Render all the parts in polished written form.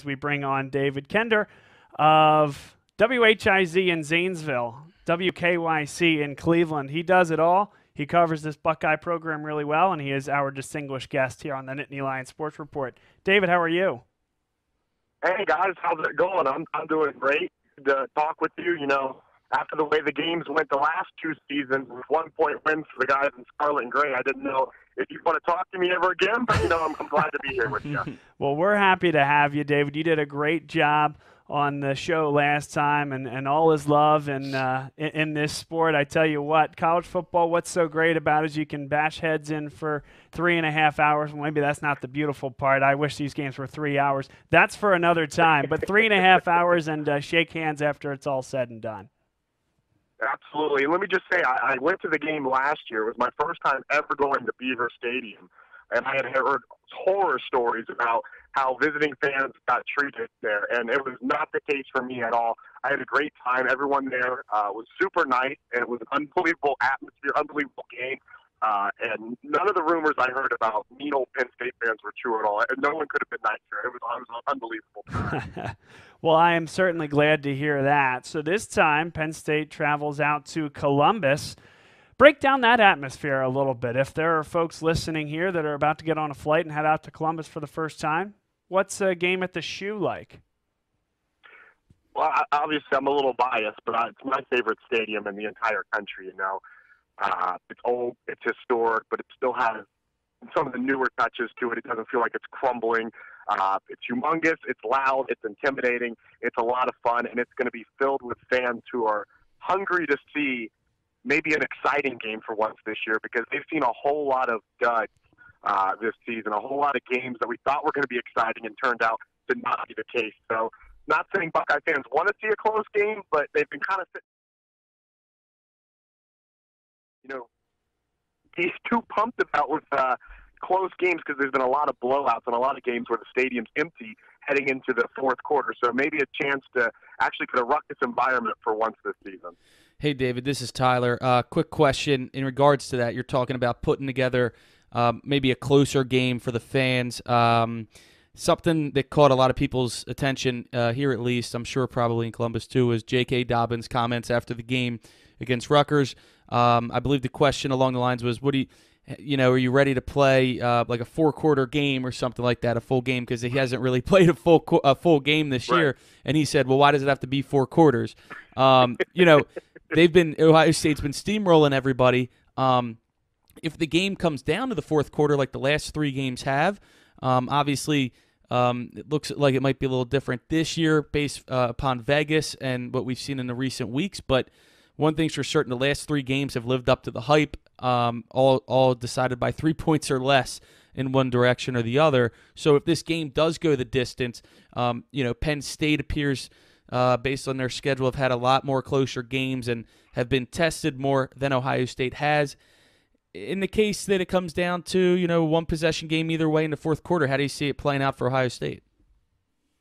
We bring on David Kender of WHIZ in Zanesville, WKYC in Cleveland. He does it all. He covers this Buckeye program really well, and he is our distinguished guest here on the Nittany Lion Sports Report. David, how are you? Hey, guys. How's it going? I'm doing great. To talk with you, after the way the games went the last two seasons with 1-point wins for the guys in Scarlet and Gray, I didn't know if you want to talk to me ever again, but, I'm glad to be here with you. Well, we're happy to have you, David. You did a great job on the show last time, and all is love in this sport. I tell you what, college football, what's so great about it is you can bash heads in for 3.5 hours. Well, maybe that's not the beautiful part. I wish these games were 3 hours. That's for another time. But 3.5 hours and shake hands after it's all said and done. Absolutely. And let me just say, I went to the game last year. It was my first time ever going to Beaver Stadium. And I had heard horror stories about how visiting fans got treated there. And it was not the case for me at all. I had a great time. Everyone there was super nice, and it was an unbelievable atmosphere, unbelievable game. And none of the rumors I heard about mean old Penn State fans were true at all. And no one could have been nicer. It was unbelievable. Well, I am certainly glad to hear that. So this time, Penn State travels out to Columbus. Break down that atmosphere a little bit. If there are folks listening here that are about to get on a flight and head out to Columbus for the first time, what's a game at the Shoe like? Well, obviously I'm a little biased, but it's my favorite stadium in the entire country. It's old, it's historic, but it still has some of the newer touches to it. It doesn't feel like it's crumbling. It's humongous, it's loud, it's intimidating, it's a lot of fun, and it's going to be filled with fans who are hungry to see maybe an exciting game for once this year, because they've seen a whole lot of duds this season, a whole lot of games that we thought were going to be exciting and turned out to not be the case. So not saying Buckeye fans want to see a close game, but they've been kind of he's too pumped about with close games because there's been a lot of blowouts and a lot of games where the stadium's empty heading into the fourth quarter. So maybe a chance to actually get a ruckus environment for once this season. Hey, David, this is Tyler. Quick question in regards to that. You're talking about putting together maybe a closer game for the fans. Something that caught a lot of people's attention here, at least, I'm sure probably in Columbus too, was J.K. Dobbins' comments after the game against Rutgers. I believe the question along the lines was, are you ready to play like a 4-quarter game or something like that, a full game, because he hasn't really played a full game this year. And he said, well, why does it have to be 4 quarters? Ohio State's been steamrolling everybody. If the game comes down to the fourth quarter like the last 3 games have, obviously it looks like it might be a little different this year based upon Vegas and what we've seen in the recent weeks. But one thing's for certain, the last 3 games have lived up to the hype, all decided by 3 points or less in one direction or the other. So if this game does go the distance, Penn State appears, based on their schedule, have had a lot more closer games and have been tested more than Ohio State has. In the case that it comes down to, one possession game either way in the fourth quarter, how do you see it playing out for Ohio State?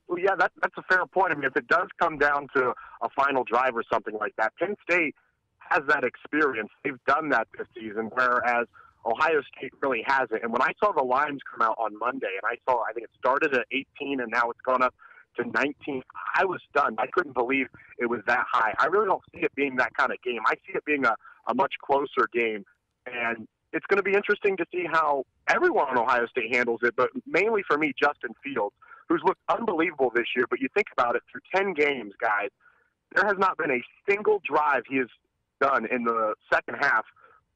Well, yeah, that's a fair point. I mean, if it does come down to a final drive or something like that, Penn State has that experience. They've done that this season, whereas Ohio State really hasn't. And when I saw the lines come out on Monday, and I think it started at 18 and now it's gone up to 19, I was stunned. I couldn't believe it was that high. I really don't see it being that kind of game. I see it being a much closer game. And it's going to be interesting to see how everyone on Ohio State handles it, but mainly for me, Justin Fields, who's looked unbelievable this year. But you think about it, through 10 games, guys, there has not been a single drive he has done in the second half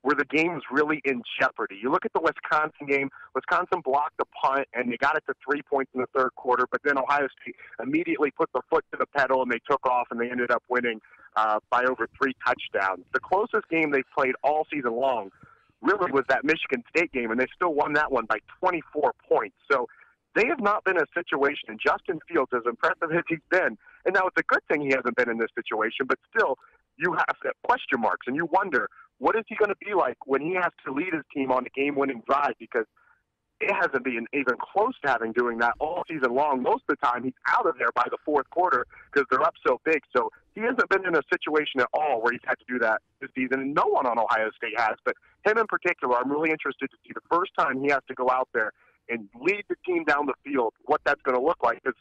where the game was really in jeopardy. You look at the Wisconsin game, Wisconsin blocked the punt, and they got it to 3 points in the third quarter, but then Ohio State immediately put the foot to the pedal, and they took off, and they ended up winning by over 3 touchdowns. The closest game they've played all season long really was that Michigan State game, and they still won that one by 24 points. So they have not been in a situation, and Justin Fields, as impressive as he's been, and now it's a good thing he hasn't been in this situation, but still you have question marks, and you wonder, what is he going to be like when he has to lead his team on a game-winning drive? Because it hasn't been even close to having doing that all season long. Most of the time, he's out of there by the fourth quarter because they're up so big. So he hasn't been in a situation at all where he's had to do that this season, and no one on Ohio State has. But him in particular, I'm really interested to see the first time he has to go out there and lead the team down the field, what that's going to look like. Because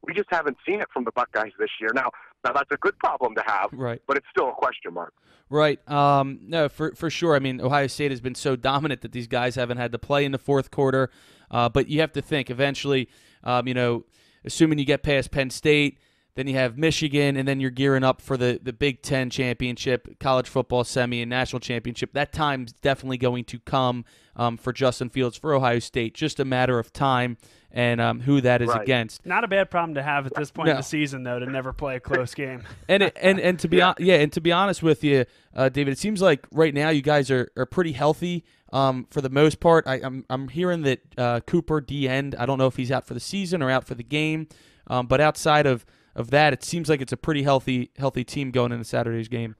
We just haven't seen it from the Buckeyes this year. Now that's a good problem to have, Right. but it's still a question mark. Right. No, for sure. I mean, Ohio State has been so dominant that these guys haven't had to play in the fourth quarter. But you have to think eventually, assuming you get past Penn State, then you have Michigan, and then you're gearing up for the Big Ten championship, college football semi, and national championship. That time's definitely going to come for Justin Fields for Ohio State. Just a matter of time and who that is against. Not a bad problem to have at this point in the season, though, to never play a close game. And to be honest with you, David, it seems like right now you guys are pretty healthy. For the most part, I'm hearing that Cooper D-End, I don't know if he's out for the season or out for the game, but outside of that, it seems like it's a pretty healthy team going into Saturday's game.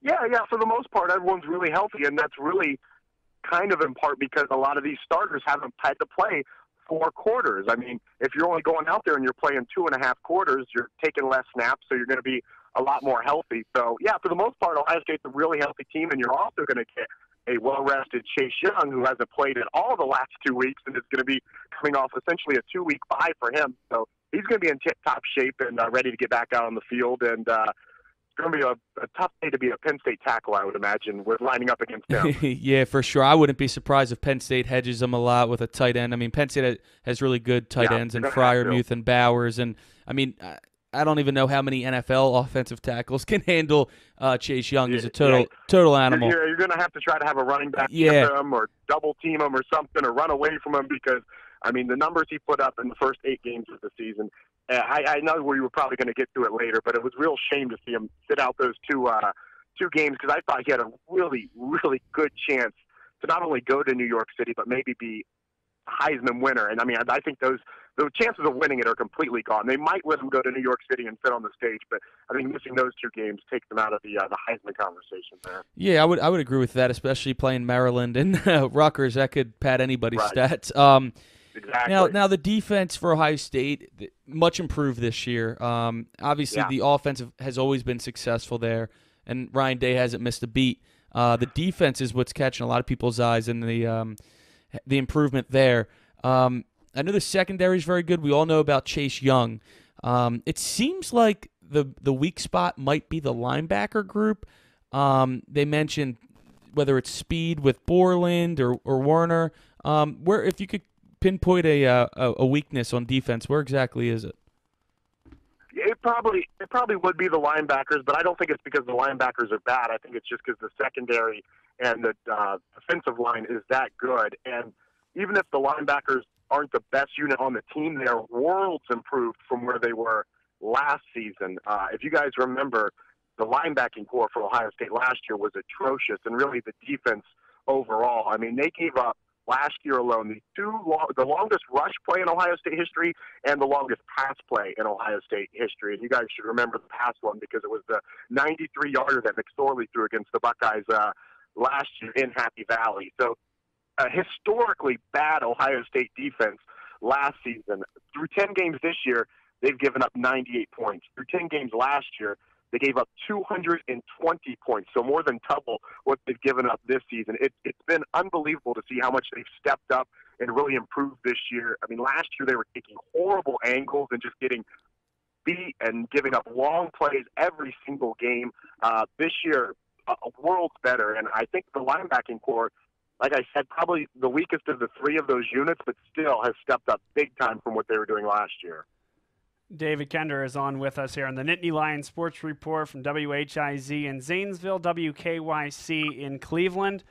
Yeah, for the most part, everyone's really healthy, and that's really kind of in part because a lot of these starters haven't had to play 4 quarters. I mean, if you're only going out there and you're playing 2.5 quarters, you're taking less snaps, so you're going to be a lot more healthy. So, yeah, for the most part, Ohio State's a really healthy team, and you're also going to get a well-rested Chase Young who hasn't played at all the last 2 weeks and is going to be coming off essentially a 2-week bye for him. So he's going to be in tip-top shape and ready to get back out on the field. And it's going to be a tough day to be a Penn State tackle, I would imagine, with lining up against him. Yeah, for sure. I wouldn't be surprised if Penn State hedges them a lot with a tight end. I mean, Penn State has really good tight ends in Freiermuth and Bowers. And, I mean, I don't even know how many NFL offensive tackles can handle Chase Young. He's a total animal. You're going to have to try to have a running back with him or double team him or something or run away from him because, I mean, the numbers he put up in the first 8 games of the season, I know we were probably going to get to it later, but it was a real shame to see him sit out those two games because I thought he had a really, really good chance to not only go to New York City but maybe be Heisman winner. And, I mean, I think those chances of winning it are completely gone. They might let him go to New York City and sit on the stage, but I think missing those 2 games takes them out of the Heisman conversation there. Yeah, I would agree with that, especially playing Maryland and Rutgers. That could pad anybody's stats. Exactly. Now the defense for Ohio State, much improved this year. Obviously, the offense has always been successful there, and Ryan Day hasn't missed a beat. The defense is what's catching a lot of people's eyes, and the improvement there. I know the secondary is very good. We all know about Chase Young. It seems like the weak spot might be the linebacker group. They mentioned whether it's speed with Borland or Warner. Where if you could pinpoint a weakness on defense, where exactly is it? It probably would be the linebackers, but I don't think it's because the linebackers are bad. I think it's just because the secondary and the defensive line is that good. And even if the linebackers aren't the best unit on the team, they're worlds improved from where they were last season. If you guys remember, the linebacking core for Ohio State last year was atrocious, and really the defense overall. I mean, they gave up last year alone the longest rush play in Ohio State history and the longest pass play in Ohio State history. And you guys should remember the pass one because it was the 93-yarder that McSorley threw against the Buckeyes last year in Happy Valley. So historically bad Ohio State defense last season. Through 10 games this year, they've given up 98 points. Through 10 games last year, they gave up 220 points, so more than double what they've given up this season. It's been unbelievable to see how much they've stepped up and really improved this year. I mean, last year they were taking horrible angles and just getting beat and giving up long plays every single game. This year, a world's better, and I think the linebacking core, like I said, probably the weakest of the 3 of those units, but still has stepped up big time from what they were doing last year. David Kender is on with us here on the Nittany Lions Sports Report from WHIZ in Zanesville, WKYC in Cleveland.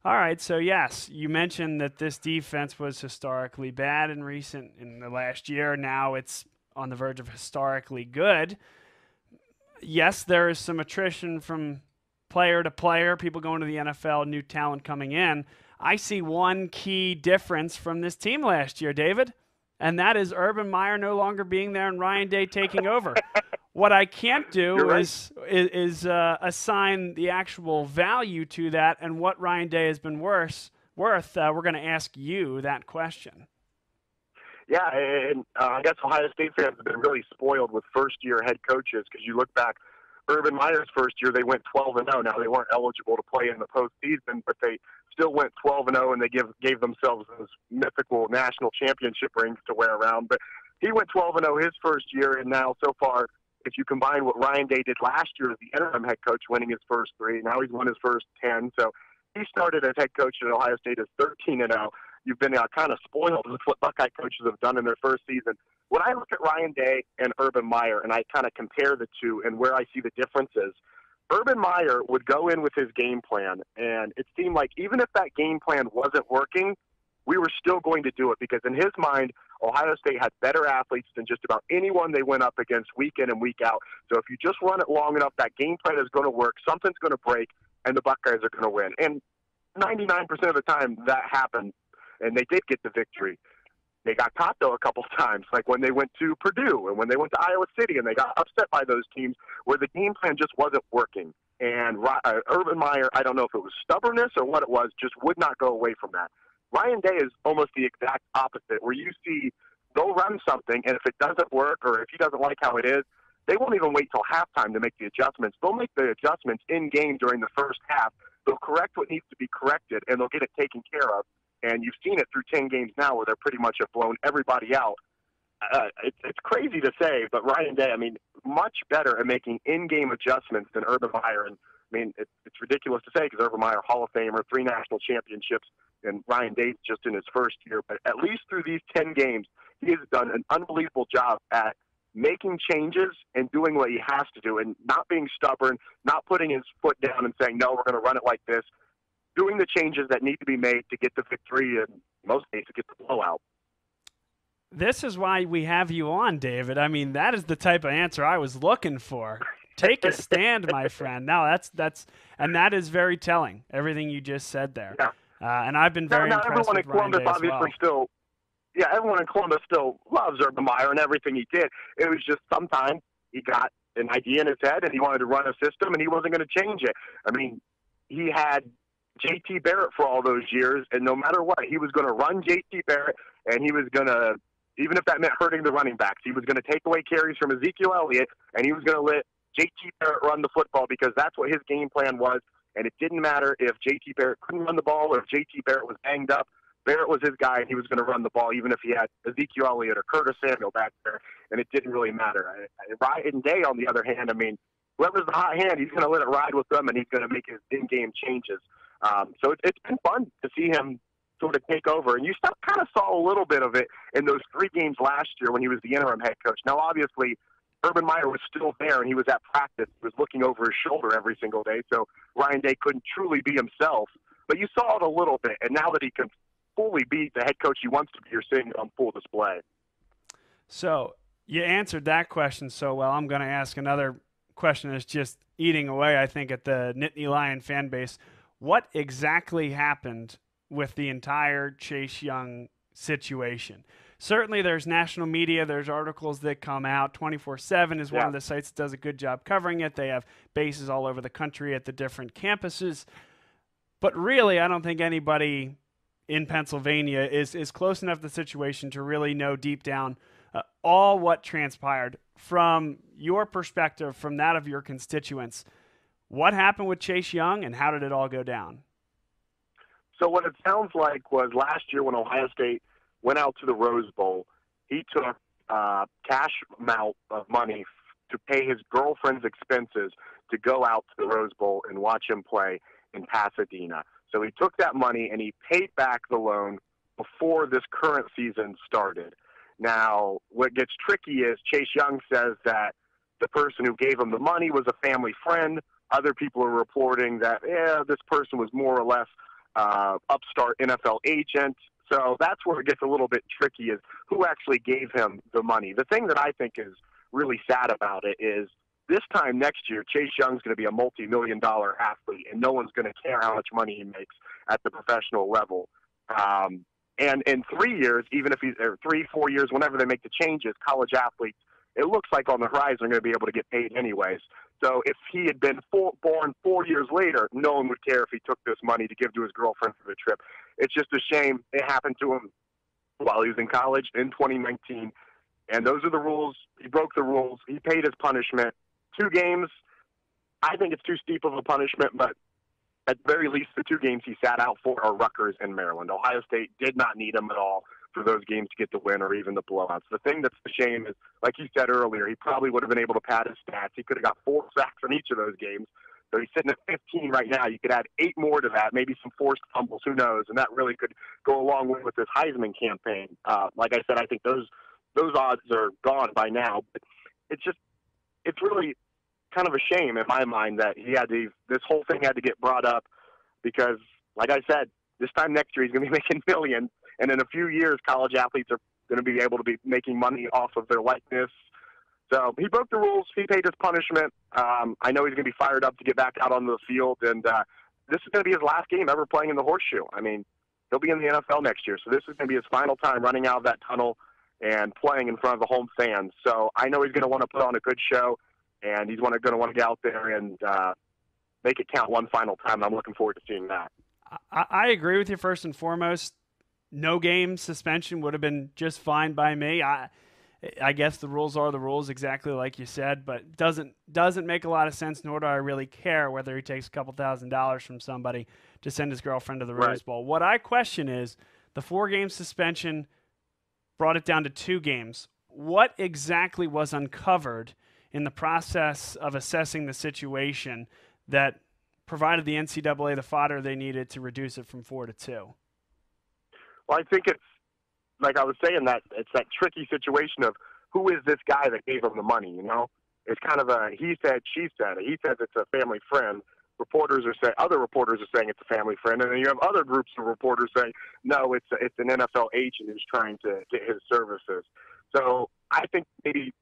All right, so yes, you mentioned that this defense was historically bad in the last year. Now it's on the verge of historically good. Yes, there is some attrition from player to player, people going to the NFL, new talent coming in. I see one key difference from this team last year, David, and that is Urban Meyer no longer being there and Ryan Day taking over. What I can't do is assign the actual value to that and what Ryan Day has been worth. We're going to ask you that question. Yeah, and I guess Ohio State fans have been really spoiled with first-year head coaches because you look back, Urban Meyer's first year, they went 12-0. Now, they weren't eligible to play in the postseason, but they still went 12-0, and they gave themselves those mythical national championship rings to wear around. But he went 12-0 his first year, and now so far, if you combine what Ryan Day did last year as the interim head coach, winning his first 3, now he's won his first 10. So he started as head coach at Ohio State as 13-0. You've been kind of spoiled with what Buckeye coaches have done in their first season. When I look at Ryan Day and Urban Meyer, and I kind of compare the two and where I see the differences, Urban Meyer would go in with his game plan, and it seemed like even if that game plan wasn't working, we were still going to do it because in his mind, Ohio State had better athletes than just about anyone they went up against week in and week out. So if you just run it long enough, that game plan is going to work, something's going to break, and the Buckeyes are going to win. And 99% of the time that happened, and they did get the victory. They got caught, though, a couple of times, like when they went to Purdue and when they went to Iowa City, and they got upset by those teams where the game plan just wasn't working. And Urban Meyer, I don't know if it was stubbornness or what it was, just would not go away from that. Ryan Day is almost the exact opposite, where you see they'll run something, and if it doesn't work or if he doesn't like how it is, they won't even wait till halftime to make the adjustments. They'll make the adjustments in-game during the first half. They'll correct what needs to be corrected, and they'll get it taken care of. And you've seen it through 10 games now where they're pretty much have blown everybody out. It's crazy to say, but Ryan Day, I mean, much better at making in-game adjustments than Urban Meyer. And I mean, it's ridiculous to say because Urban Meyer, Hall of Famer, 3 national championships, and Ryan Day's just in his first year. But at least through these 10 games, he has done an unbelievable job at making changes and doing what he has to do and not being stubborn, not putting his foot down and saying, no, we're going to run it like this, doing the changes that need to be made to get the victory and in most cases get the blowout. This is why we have you on, David. I mean, that is the type of answer I was looking for. Take a stand, my friend. No, and that is very telling, everything you just said there. Yeah. And I've been very impressed with Ryan Day as well. Everyone in Columbus still loves Urban Meyer and everything he did. It was just sometimes he got an idea in his head and he wanted to run a system and he wasn't going to change it. I mean, he had J.T. Barrett for all those years, and no matter what, he was going to run J.T. Barrett, and he was going to, even if that meant hurting the running backs, he was going to take away carries from Ezekiel Elliott, and he was going to let J.T. Barrett run the football because that's what his game plan was, and it didn't matter if J.T. Barrett couldn't run the ball or if J.T. Barrett was banged up. Barrett was his guy, and he was going to run the ball even if he had Ezekiel Elliott or Curtis Samuel back there, and it didn't really matter. Ryan Day, on the other hand, I mean, whoever's the hot hand, he's going to let it ride with them, and he's going to make his in-game changes. So it's been fun to see him sort of take over. And you kind of saw a little bit of it in those 3 games last year when he was the interim head coach. Now, obviously, Urban Meyer was still there, and he was at practice. He was looking over his shoulder every single day, so Ryan Day couldn't truly be himself. But you saw it a little bit, and now that he can fully be the head coach he wants to be, you're seeing it on full display. So you answered that question so well. I'm going to ask another question that's just eating away, I think, at the Nittany Lion fan base. What exactly happened with the entire Chase Young situation? Certainly there's national media, there's articles that come out. 24/7 is one of the sites that does a good job covering it. They have bases all over the country at the different campuses. But really, I don't think anybody in Pennsylvania is close enough to the situation to really know deep down all what transpired from your perspective, from that of your constituents. What happened with Chase Young, and how did it all go down? So what it sounds like was last year when Ohio State went out to the Rose Bowl, he took cash amount of money to pay his girlfriend's expenses to go out to the Rose Bowl and watch him play in Pasadena. So he took that money and he paid back the loan before this current season started. Now, what gets tricky is Chase Young says that the person who gave him the money was a family friend. Other people are reporting that, this person was more or less upstart NFL agent. So that's where it gets a little bit tricky, is who actually gave him the money. The thing that I think is really sad about it is this time next year, Chase Young's going to be a multi-million-dollar athlete, and no one's going to care how much money he makes at the professional level. And in 3 years, even if he's 3-4 years, whenever they make the changes, college athletes, it looks like on the horizon they're going to be able to get paid anyways. So if he had been born 4 years later, no one would care if he took this money to give to his girlfriend for the trip. It's just a shame it happened to him while he was in college in 2019. And those are the rules. He broke the rules. He paid his punishment. 2 games, I think it's too steep of a punishment, but at the very least, the 2 games he sat out for are Rutgers and Maryland. Ohio State did not need him at all through those games to get the win or even the blowouts. The thing that's the shame is, like you said earlier, he probably would have been able to pad his stats. He could have got 4 sacks in each of those games. So he's sitting at 15 right now. You could add 8 more to that, maybe some forced fumbles, who knows? And that really could go a long way with this Heisman campaign. Like I said, I think those odds are gone by now. But it's really kind of a shame in my mind that this whole thing had to get brought up because, like I said, this time next year he's going to be making millions, and in a few years college athletes are going to be able to be making money off of their likeness. So he broke the rules. He paid his punishment. I know he's going to be fired up to get back out on the field, and this is going to be his last game ever playing in the horseshoe. I mean, he'll be in the NFL next year, so this is going to be his final time running out of that tunnel and playing in front of the home fans. So I know he's going to want to put on a good show, and he's going to want to get out there and make it count one final time. I'm looking forward to seeing that. I agree with you first and foremost. No game suspension would have been just fine by me. I guess the rules are the rules, exactly like you said, but doesn't make a lot of sense, nor do I really care whether he takes a couple $1,000s from somebody to send his girlfriend to the Rose Bowl. What I question is the 4-game suspension brought it down to 2 games. What exactly was uncovered in the process of assessing the situation that provided the NCAA the fodder they needed to reduce it from 4 to 2? Well, I think it's, like I was saying, that it's that tricky situation of who is this guy that gave him the money, you know? It's kind of a he said, she said. He says it's a family friend. Other reporters are saying it's a family friend, and then you have other groups of reporters saying, no, it's an NFL agent who's trying to get his services. So I think maybe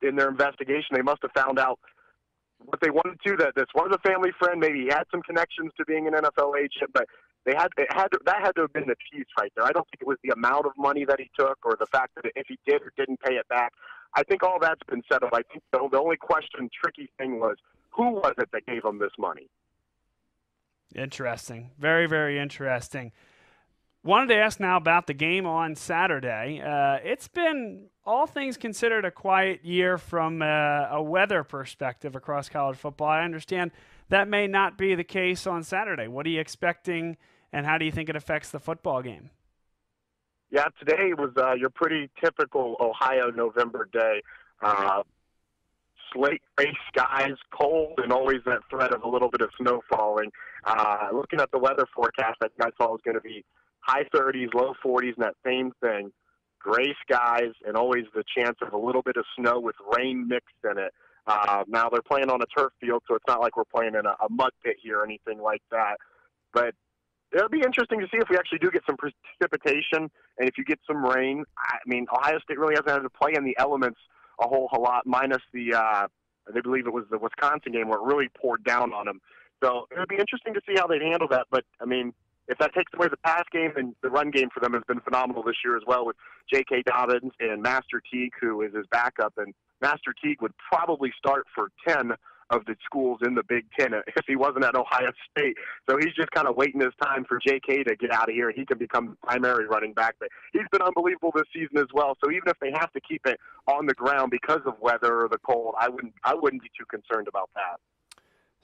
in their investigation they must have found out what they wanted to, that this was a family friend. Maybe he had some connections to being an NFL agent, but that had to have been the piece right there. I don't think it was the amount of money that he took or the fact that if he did or didn't pay it back. I think all that's been settled. I think the only tricky thing was, who was it that gave him this money? Interesting. Very, very interesting. Wanted to ask now about the game on Saturday. It's been, all things considered, a quiet year from a weather perspective across college football. I understand that may not be the case on Saturday. What are you expecting, and how do you think it affects the football game? Yeah, today was your pretty typical Ohio November day. Slate gray skies, cold, and always that threat of a little bit of snow falling. Looking at the weather forecast, I think I saw it was going to be high 30s, low 40s, and that same thing. Gray skies and always the chance of a little bit of snow with rain mixed in it. Now they're playing on a turf field, so it's not like we're playing in a mud pit here or anything like that. But it'll be interesting to see if we actually do get some precipitation and if you get some rain. I mean, Ohio State really hasn't had to play in the elements a whole lot, minus they believe it was the Wisconsin game where it really poured down on them. So it'll be interesting to see how they handle that. But, I mean, if that takes away the pass game, then the run game for them has been phenomenal this year as well, with J.K. Dobbins and Master Teague, who is his backup. And Master Teague would probably start for 10 of the schools in the Big Ten if he wasn't at Ohio State. So he's just kind of waiting his time for J.K. to get out of here, and he can become the primary running back. But he's been unbelievable this season as well. So even if they have to keep it on the ground because of weather or the cold, I wouldn't be too concerned about that.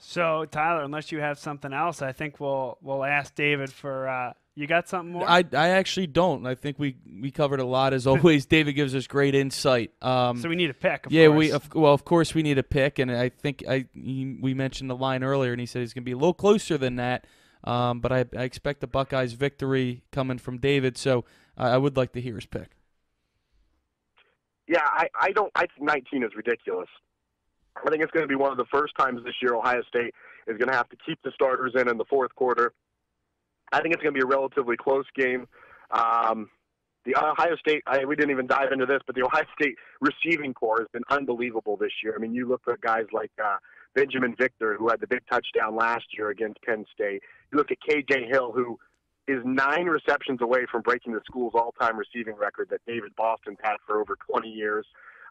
So, Tyler, unless you have something else, I think we'll ask David for you got something more? I actually don't. I think we covered a lot as always. David gives us great insight. So we need a pick, of course. Of course we need a pick, and I think we mentioned the line earlier, and he said he's going to be a little closer than that. But I expect the Buckeyes victory coming from David, so I would like to hear his pick. Yeah, I think 19 is ridiculous. I think it's going to be one of the first times this year Ohio State is going to have to keep the starters in the fourth quarter. I think it's going to be a relatively close game. The Ohio State, we didn't even dive into this, but the Ohio State receiving corps has been unbelievable this year. I mean, you look at guys like Benjamin Victor, who had the big touchdown last year against Penn State. You look at K.J. Hill, who is 9 receptions away from breaking the school's all-time receiving record that David Boston's had for over 20 years.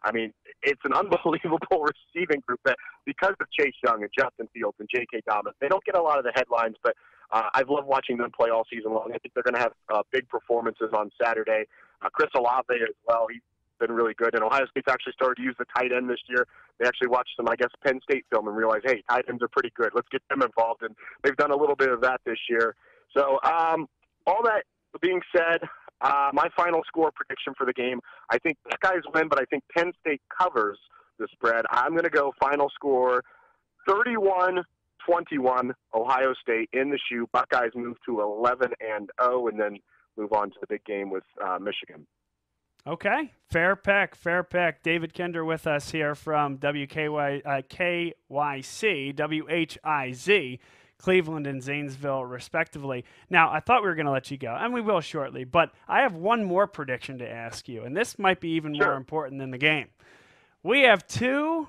I mean, it's an unbelievable receiving group that, because of Chase Young and Justin Fields and J.K. Dobbins, they don't get a lot of the headlines, but I've loved watching them play all season long. I think they're going to have big performances on Saturday. Chris Olave as well. He's been really good. And Ohio State's actually started to use the tight end this year. They actually watched some, Penn State film and realized, hey, tight ends are pretty good. Let's get them involved. And they've done a little bit of that this year. So all that being said, My final score prediction for the game, I think Buckeyes win, but I think Penn State covers the spread. I'm going to go final score 31-21 Ohio State in the shoe. Buckeyes move to 11-0 and then move on to the big game with Michigan. Okay, fair pick, fair pick. David Kinder with us here from WKYC, WHIZ, Cleveland and Zanesville, respectively. Now, I thought we were going to let you go, and we will shortly, but I have one more prediction to ask you, and this might be even more important than the game. We have 2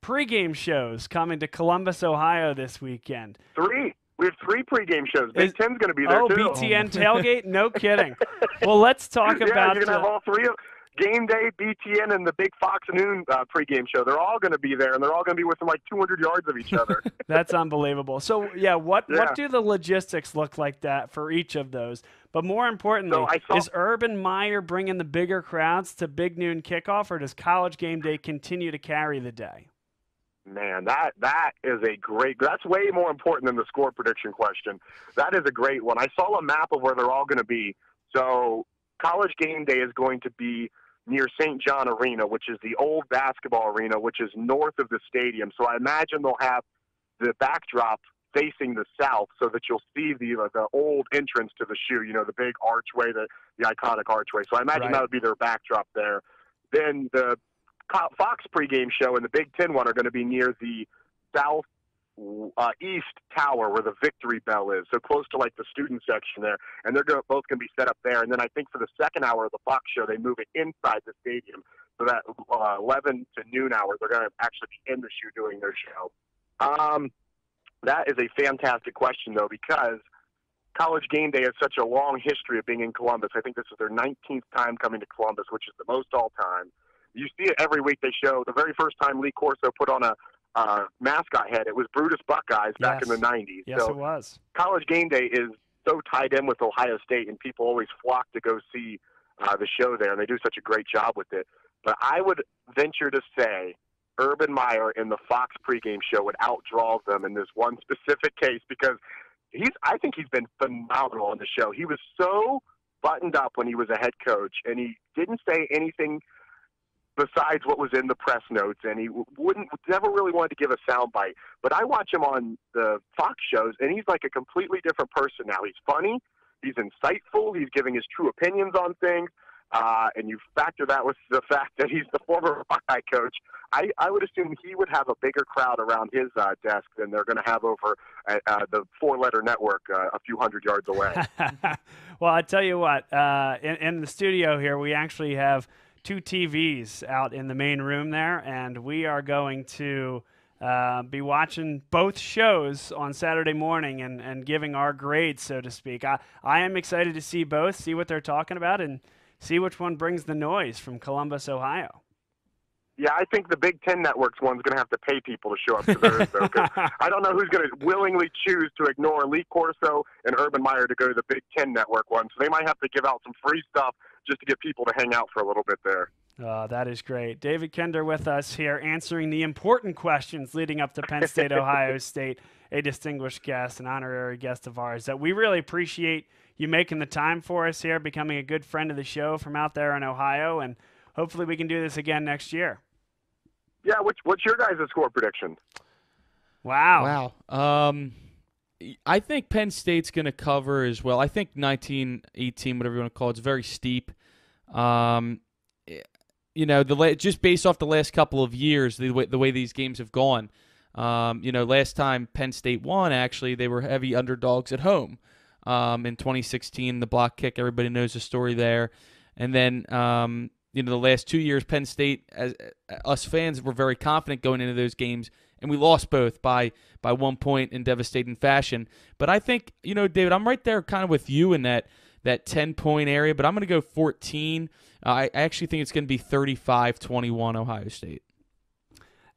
pregame shows coming to Columbus, Ohio this weekend. 3. We have 3 pregame shows. Big Ten's going to be there, too. BTN tailgate? No kidding. Well, let's talk about... Yeah, you're going to have all 3 of Game Day, BTN, and the big Fox Noon pregame show. They're all going to be there, and they're all going to be within like 200 yards of each other. That's unbelievable. So, what do the logistics look like that for each of those? But more importantly, is Urban Meyer bringing the bigger crowds to Big Noon kickoff, or does College Game Day continue to carry the day? Man, that is a great – that's way more important than the score prediction question. That is a great one. I saw a map of where they're all going to be. So College Game Day is going to be near St. John Arena, which is the old basketball arena, which is north of the stadium. So I imagine they'll have the backdrop facing the south so that you'll see the old entrance to the shoe, the big archway, the iconic archway. So I imagine that would be their backdrop there. Then the Fox pregame show and the Big Ten one are going to be near the south east tower where the Victory Bell is, so close to like the student section there, and they're both going to be set up there. And then I think for the second hour of the Fox show, they move it inside the stadium, so that 11 to noon hour, they're going to actually be in the shoe doing their show. That is a fantastic question, though, because College Game Day has such a long history of being in Columbus. I think this is their 19th time coming to Columbus, which is the most all time. You see it every week. They show the very first time Lee Corso put on a mascot head, it was Brutus Buckeyes back in the 90s. Yes, so it was. College Game Day is so tied in with Ohio State, and people always flock to go see the show there, and they do such a great job with it. But I would venture to say Urban Meyer in the Fox pregame show would outdraw them in this one specific case because I think he's been phenomenal on the show. He was so buttoned up when he was a head coach, and he didn't say anything besides what was in the press notes, and he never really wanted to give a soundbite. But I watch him on the Fox shows, and he's like a completely different person now. He's funny, he's insightful, he's giving his true opinions on things, and you factor that with the fact that he's the former Buckeye coach. I would assume he would have a bigger crowd around his desk than they're going to have over at the four-letter network a few hundred yards away. Well, I tell you what, in the studio here, we actually have 2 TVs out in the main room there, and we are going to be watching both shows on Saturday morning and giving our grades, so to speak. I am excited to see both, see what they're talking about, and see which one brings the noise from Columbus, Ohio. Yeah, I think the Big Ten Network's one's going to have to pay people to show up to theirs, though, 'cause I don't know who's going to willingly choose to ignore Lee Corso and Urban Meyer to go to the Big Ten Network one. So they might have to give out some free stuff just to get people to hang out for a little bit there. That is great. David Kinder with us here answering the important questions leading up to Penn State, Ohio State, a distinguished guest, an honorary guest of ours. That we really appreciate you making the time for us here, becoming a good friend of the show from out there in Ohio, and hopefully we can do this again next year. Yeah, what's your guys' score prediction? Wow. I think Penn State's going to cover as well. I think 19-18, whatever you want to call it, it's very steep. Just based off the last couple of years, the way these games have gone. Last time Penn State won, actually, they were heavy underdogs at home. In 2016, the block kick, everybody knows the story there. And then, the last 2 years, Penn State, us fans, were very confident going into those games, and we lost both by 1 point in devastating fashion. But I think, David, I'm right there kind of with you in that 10-point area, but I'm going to go 14. I actually think it's going to be 35-21 Ohio State.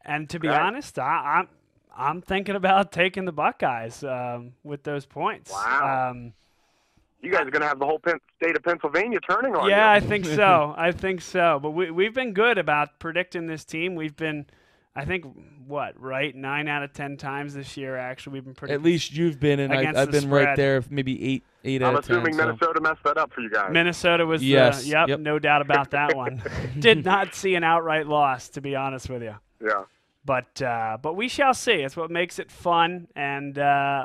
And to be honest, I'm thinking about taking the Buckeyes with those points. Wow. You guys are going to have the whole state of Pennsylvania turning on you. Yeah, I think so. But we've been good about predicting this team. We've been I think, right? 9 out of 10 times this year, actually, we've been pretty. At least you've been, and I've been spread. right there, maybe eight I'm out of 10. assuming Minnesota messed that up for you guys. Minnesota was, yes, yep, no doubt about that one. Did not see an outright loss, to be honest with you. Yeah. But we shall see. It's what makes it fun, and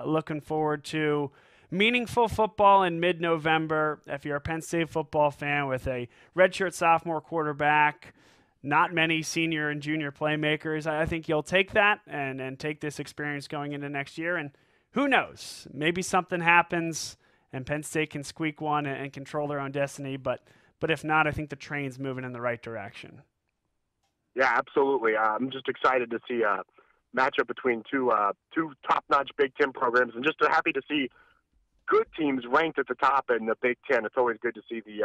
looking forward to meaningful football in mid-November. If you're a Penn State football fan with a redshirt sophomore quarterback, not many senior and junior playmakers, I think you'll take that and take this experience going into next year. And who knows? Maybe something happens and Penn State can squeak one and control their own destiny. But if not, I think the train's moving in the right direction. Yeah, absolutely. I'm just excited to see a matchup between two top-notch Big Ten programs, and just happy to see good teams ranked at the top in the Big Ten. It's always good to see the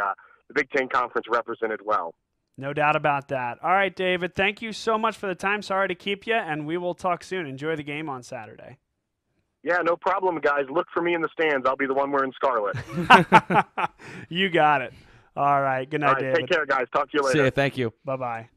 Big Ten Conference represented well. No doubt about that. All right, David, thank you so much for the time. Sorry to keep you, and we will talk soon. Enjoy the game on Saturday. Yeah, no problem, guys. Look for me in the stands. I'll be the one wearing scarlet. You got it. All right. Good night, All right, David. take care, guys. Talk to you later. See you. Thank you. Bye-bye.